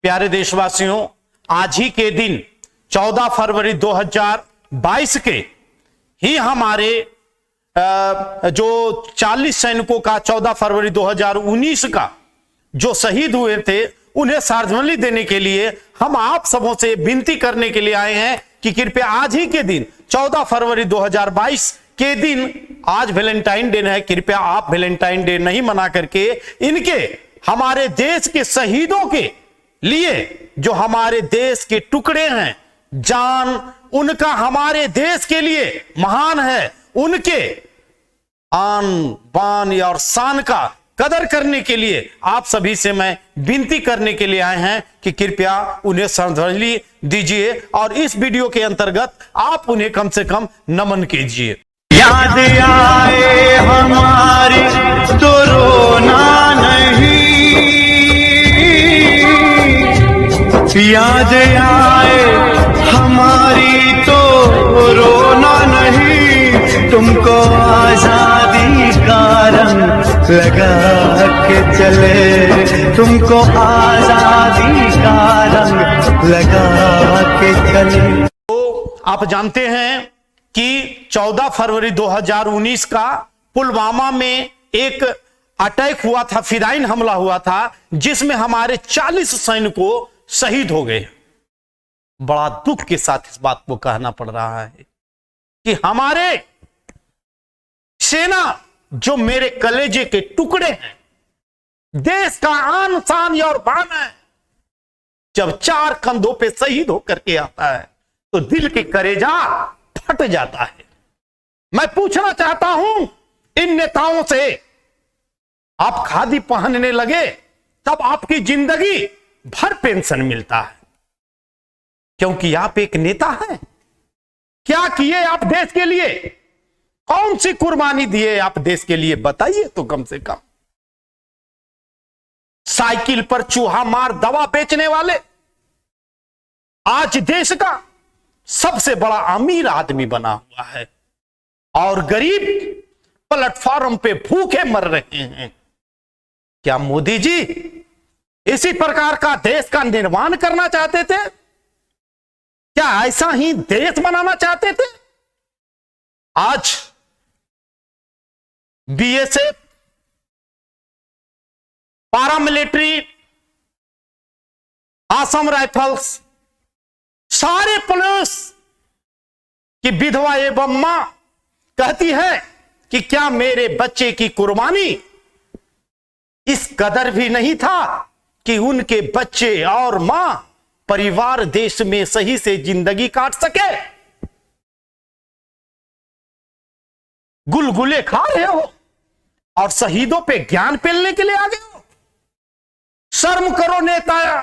प्यारे देशवासियों, आज ही के दिन 14 फरवरी 2022 के ही हमारे जो 40 सैनिकों का 14 फरवरी 2019 का जो शहीद हुए थे, उन्हें श्रद्धांजलि देने के लिए हम आप सबों से विनती करने के लिए आए हैं कि कृपया आज ही के दिन 14 फरवरी 2022 के दिन, आज वैलेंटाइन डे है, कृपया आप वैलेंटाइन डे नहीं मना करके इनके हमारे देश के शहीदों के लिए, जो हमारे देश के टुकड़े हैं, जान उनका हमारे देश के लिए महान है, उनके आन बान और शान का कदर करने के लिए आप सभी से मैं विनती करने के लिए आए हैं कि कृपया उन्हें श्रद्धांजलि दीजिए और इस वीडियो के अंतर्गत आप उन्हें कम से कम नमन कीजिए। याद आए हमारी तो रोना नहीं, याद आए हमारी तो रोना नहीं, तुमको आजादी का रंग लगा के चले, तुमको आजादी का रंग लगा के चले। तो आप जानते हैं कि 14 फरवरी 2019 का पुलवामा में एक अटैक हुआ था, फिदाइन हमला हुआ था, जिसमें हमारे 40 सैनिकों शहीद हो गए। बड़ा दुख के साथ इस बात को कहना पड़ रहा है कि हमारे सेना, जो मेरे कलेजे के टुकड़े हैं, देश का आन शान और बान है, जब 4 कंधों पे शहीद होकर के आता है तो दिल के कलेजा फट जाता है। मैं पूछना चाहता हूं इन नेताओं से, आप खादी पहनने लगे तब आपकी जिंदगी भर पेंशन मिलता है, क्योंकि आप एक नेता हैं। क्या किए आप देश के लिए? कौन सी कुर्बानी दिए आप देश के लिए? बताइए तो कम से कम। साइकिल पर चूहा मार दवा बेचने वाले आज देश का सबसे बड़ा अमीर आदमी बना हुआ है और गरीब प्लेटफॉर्म पे भूखे मर रहे हैं। क्या मोदी जी इसी प्रकार का देश का निर्माण करना चाहते थे? क्या ऐसा ही देश बनाना चाहते थे? आज बीएसएफ, पैरामिलिट्री, असम राइफल्स, सारे पुलिस की विधवा एवं मां कहती है कि क्या मेरे बच्चे की कुर्बानी इस कदर भी नहीं था कि उनके बच्चे और मां, परिवार देश में सही से जिंदगी काट सके? गुलगुले खा रहे हो और शहीदों पे ज्ञान पेलने के लिए आ गए हो। शर्म करो नेता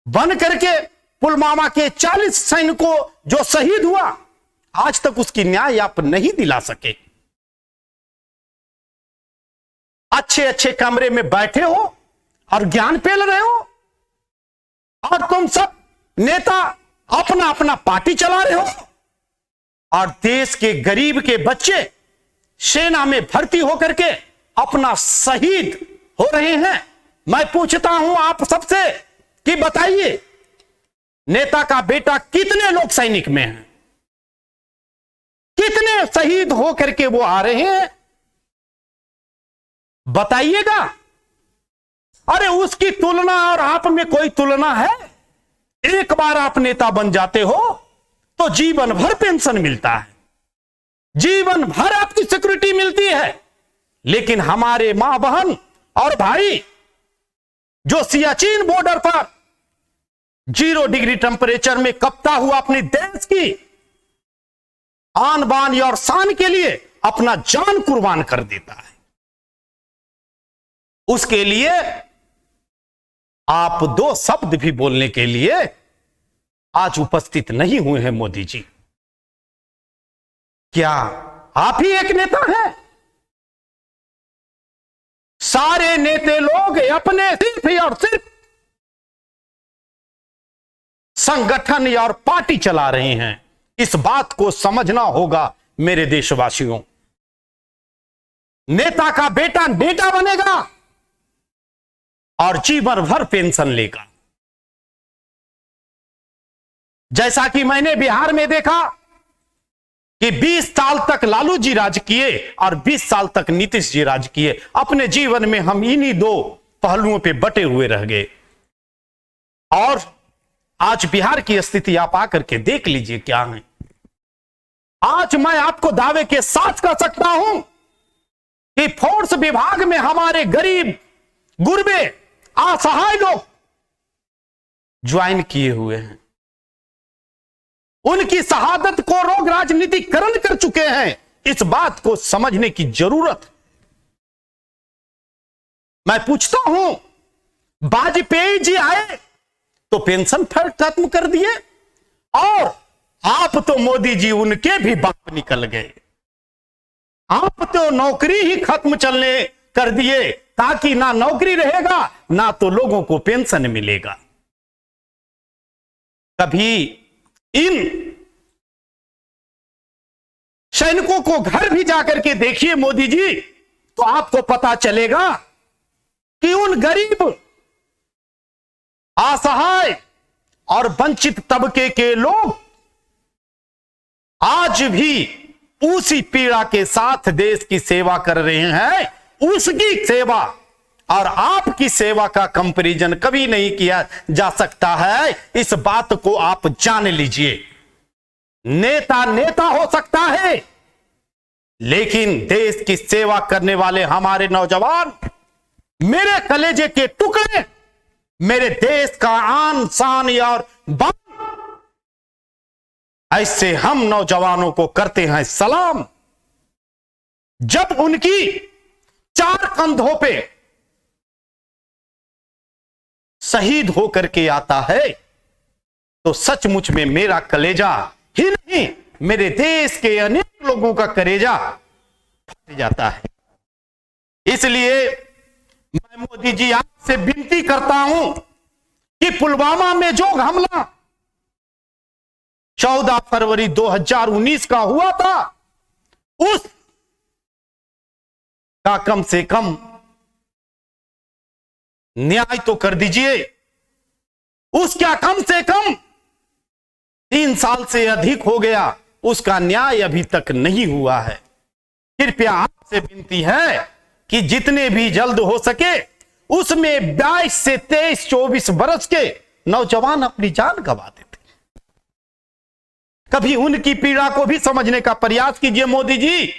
बन करके। पुलवामा के 40 सैनिकों जो शहीद हुआ, आज तक उसकी न्याय आप नहीं दिला सके। अच्छे अच्छे कमरे में बैठे हो और ज्ञान पेल रहे हो, और तुम सब नेता अपना अपना पार्टी चला रहे हो, और देश के गरीब के बच्चे सेना में भर्ती होकर के अपना शहीद हो रहे हैं। मैं पूछता हूं आप सबसे कि बताइए, नेता का बेटा कितने लोग सैनिक में हैं? कितने शहीद होकर के वो आ रहे हैं? बताइएगा। अरे उसकी तुलना और आप में कोई तुलना है? एक बार आप नेता बन जाते हो तो जीवन भर पेंशन मिलता है, जीवन भर आपकी सिक्योरिटी मिलती है। लेकिन हमारे मां बहन और भाई जो सियाचिन बॉर्डर पर 0 डिग्री टेम्परेचर में कपता हुआ अपने देश की आन बान और शान के लिए अपना जान कुर्बान कर देता है, उसके लिए आप 2 शब्द भी बोलने के लिए आज उपस्थित नहीं हुए हैं मोदी जी। क्या आप ही एक नेता हैं? सारे नेता लोग अपने सिर्फ और सिर्फ संगठन और पार्टी चला रहे हैं। इस बात को समझना होगा मेरे देशवासियों। नेता का बेटा नेता बनेगा और जीवन भर पेंशन लेगा, जैसा कि मैंने बिहार में देखा कि 20 साल तक लालू जी राज किए और 20 साल तक नीतीश जी राज किए। अपने जीवन में हम इन्हीं दो पहलुओं पे बटे हुए रह गए। और आज बिहार की स्थिति आप आकर के देख लीजिए क्या है। आज मैं आपको दावे के साथ कह सकता हूं कि फोर्स विभाग में हमारे गरीब गुरबे असहाय लोग ज्वाइन किए हुए हैं। उनकी शहादत को लोग राजनीतिकरण कर चुके हैं। इस बात को समझने की जरूरत है। मैं पूछता हूं, वाजपेयी जी आए तो पेंशन खत्म कर दिए, और आप तो मोदी जी उनके भी बाप निकल गए। आप तो नौकरी ही खत्म चलने कर दिए, ताकि ना नौकरी रहेगा ना तो लोगों को पेंशन मिलेगा। कभी इन सैनिकों को घर भी जाकर के देखिए मोदी जी, तो आपको पता चलेगा कि उन गरीब असहाय और वंचित तबके के लोग आज भी उसी पीड़ा के साथ देश की सेवा कर रहे हैं। उसकी सेवा और आपकी सेवा का कंपैरिजन कभी नहीं किया जा सकता है। इस बात को आप जान लीजिए। नेता नेता हो सकता है, लेकिन देश की सेवा करने वाले हमारे नौजवान, मेरे कलेजे के टुकड़े, मेरे देश का आन शान और बान, ऐसे हम नौजवानों को करते हैं सलाम। जब उनकी 4 कंधों पे शहीद होकर के आता है, तो सचमुच में मेरा कलेजा ही नहीं, मेरे देश के अनेक लोगों का कलेजा फट जाता है। इसलिए मैं मोदी जी आपसे विनती करता हूं कि पुलवामा में जो हमला 14 फरवरी 2019 का हुआ था, उस का कम से कम न्याय तो कर दीजिए। उसका कम से कम 3 साल से अधिक हो गया, उसका न्याय अभी तक नहीं हुआ है। कृपया आपसे विनती है कि जितने भी जल्द हो सके उसमें 22 से 23, 24 वर्ष के नौजवान अपनी जान गंवा देते। कभी उनकी पीड़ा को भी समझने का प्रयास कीजिए मोदी जी।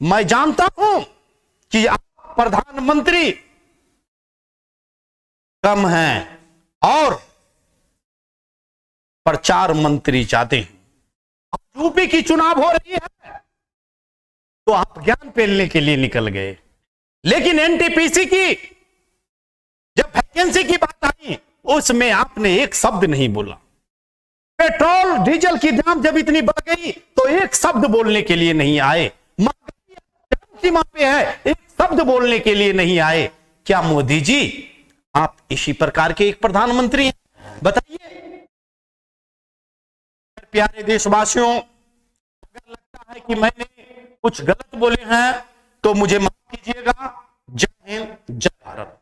मैं जानता हूं कि आप प्रधानमंत्री कम हैं और प्रचार मंत्री चाहते हैं। यूपी की चुनाव हो रही है तो आप ज्ञान पेलने के लिए निकल गए, लेकिन एनटीपीसी की जब वैकेंसी की बात आई उसमें आपने एक शब्द नहीं बोला। पेट्रोल डीजल की दाम जब इतनी बढ़ गई तो एक शब्द बोलने के लिए नहीं आए। महंगाई सीमा पे है, एक शब्द बोलने के लिए नहीं आए। क्या मोदी जी आप इसी प्रकार के एक प्रधानमंत्री हैं? बताइए। प्यारे देशवासियों, अगर लगता है कि मैंने कुछ गलत बोले हैं तो मुझे माफ कीजिएगा। जय हिंद, जय भारत।